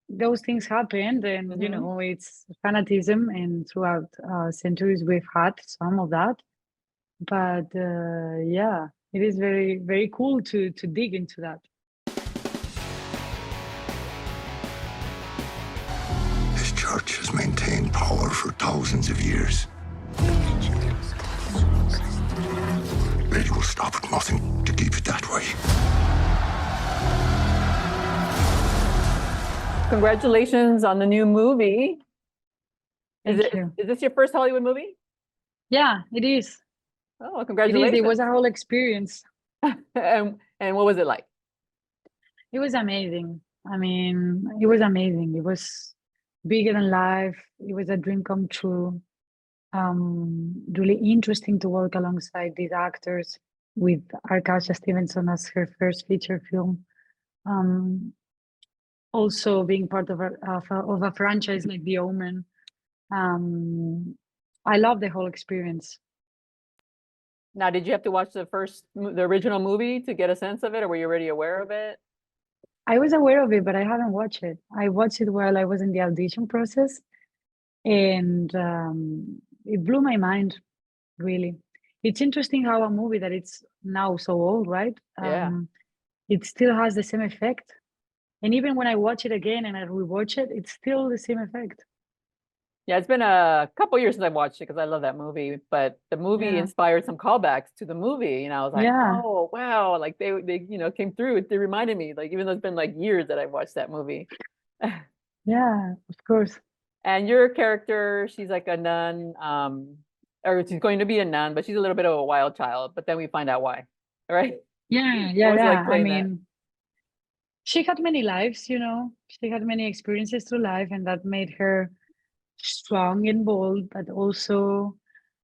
those things happened, and it's fanatism, and throughout centuries we've had some of that. But yeah, it is very, very cool to dig into that. This church has maintained power for thousands of years. It will stop at nothing to keep it that way. Congratulations on the new movie. Thank you. Is this your first Hollywood movie? Yeah, it is. Oh, congratulations. It was a whole experience. and what was it like? It was amazing. I mean, it was amazing. It was bigger than life. It was a dream come true. Really interesting to work alongside these actors, with Arkasha Stevenson as her first feature film. Also being part of a franchise like The Omen. I love the whole experience. Now, did you have to watch the original movie to get a sense of it, or were you already aware of it? I was aware of it, but I haven't watched it. I watched it while I was in the audition process, and it blew my mind, really. It's interesting how a movie that it's now so old, right? Yeah. It still has the same effect. And even when I watch it again and I rewatch it, it's still the same effect. Yeah, it's been a couple years since I watched it because I love that movie. But the movie inspired some callbacks to the movie. I was like, oh wow, like they came through. They reminded me, like, even though it's been like years that I watched that movie. Yeah, of course. And your character, she's like a nun, or she's going to be a nun, but she's a little bit of a wild child. But then we find out why, right? Yeah. I mean, she had many lives, she had many experiences through life, and that made her strong and bold, but also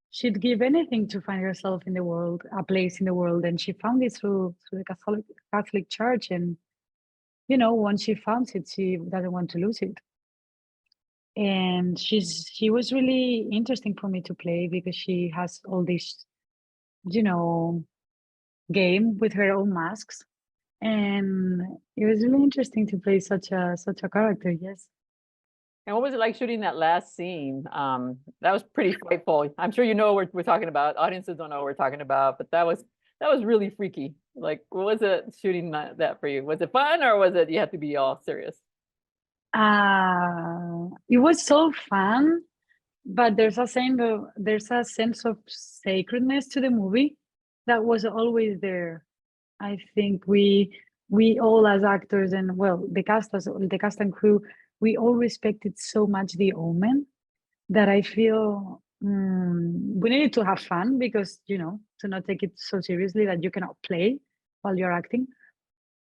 she'd give anything to find herself in the world, a place in the world. And she found it through the Catholic Church. And, once she found it, she doesn't want to lose it. And she was really interesting for me to play because she has all this, game with her own masks. And it was really interesting to play such a character, yes. And what was it like shooting that last scene? That was pretty frightful. I'm sure you know what we're talking about. Audiences don't know what we're talking about, but that was really freaky. Like, what was it shooting that for you? Was it fun, or was it you have to be all serious? It was so fun, but there's a sense of sacredness to the movie that was always there. I think we all as actors, and the cast and crew, we all respected so much The Omen that I feel we needed to have fun because, to not take it so seriously that you cannot play while you're acting.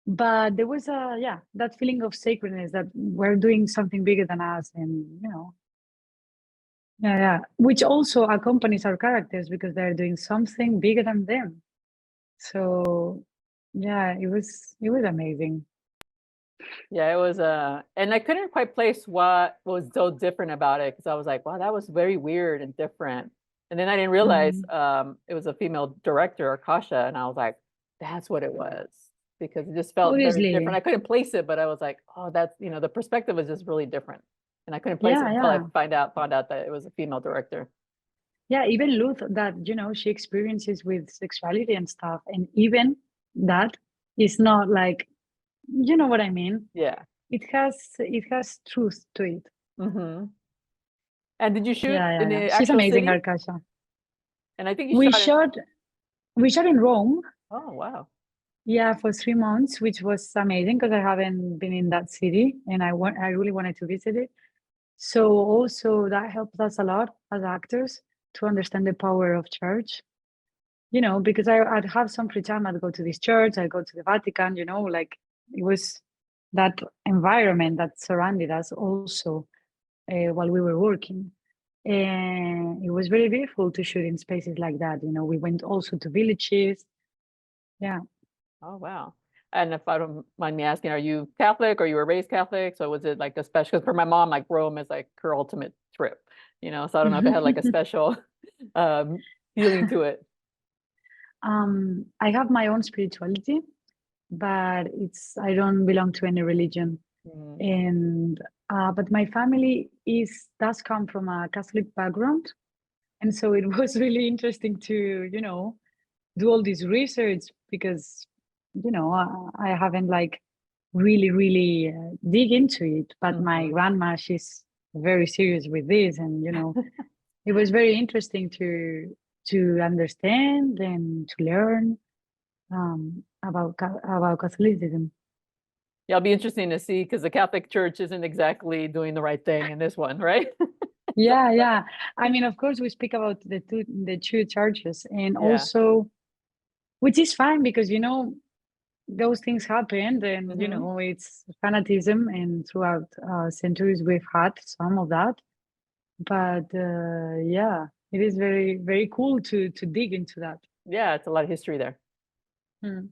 But there was that feeling of sacredness that we're doing something bigger than us, and which also accompanies our characters because they're doing something bigger than them. So yeah, it was amazing. Yeah, it was and I couldn't quite place what was so different about it because I was like, wow, that was very weird and different. And then I didn't realize it was a female director, Akasha, and I was like, that's what it was, because it just felt very different. I couldn't place it, but I was like, oh, that's the perspective was just really different. And I couldn't place it until I found out that it was a female director. Yeah, even Luth, that she experiences with sexuality and stuff, and even that is not like, you know what I mean? Yeah, it has truth to it. Mm-hmm. And did you shoot in the She's actual amazing, city? Arkasha. And I think we shot in Rome. Oh wow. Yeah, for 3 months, which was amazing because I haven't been in that city and I really wanted to visit it. So also that helped us a lot as actors to understand the power of church, because I'd have some free time. I'd go to this church, I'd go to the Vatican, like it was that environment that surrounded us also while we were working. And it was very beautiful to shoot in spaces like that. We went also to villages. Yeah. Oh, wow. And if I don't mind me asking, are you Catholic or you were raised Catholic? So was it like a special, because for my mom, like Rome is like her ultimate trip, so I don't know if it had like a special feeling to it. I have my own spirituality, but I don't belong to any religion. And but my family does come from a Catholic background, and so it was really interesting to do all this research because I haven't like really dig into it, but my grandma, she's very serious with this, and it was very interesting to understand and to learn about Catholicism. Yeah, it'll be interesting to see because the Catholic Church isn't exactly doing the right thing in this one, right? Yeah. I mean, of course, we speak about the two churches, and also, which is fine because those things happened, and it's fanatism, and throughout centuries we've had some of that. But yeah, it is very very cool to dig into that. Yeah, it's a lot of history there. Hmm.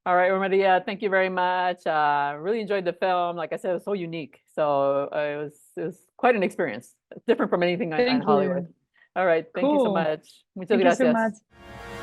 All right, Maria, thank you very much. Really enjoyed the film. Like I said, it was so unique. So it was quite an experience, different from anything in Thank Hollywood. you. All right, thank you so Cool. much. Muchas Thank you so gracias. much.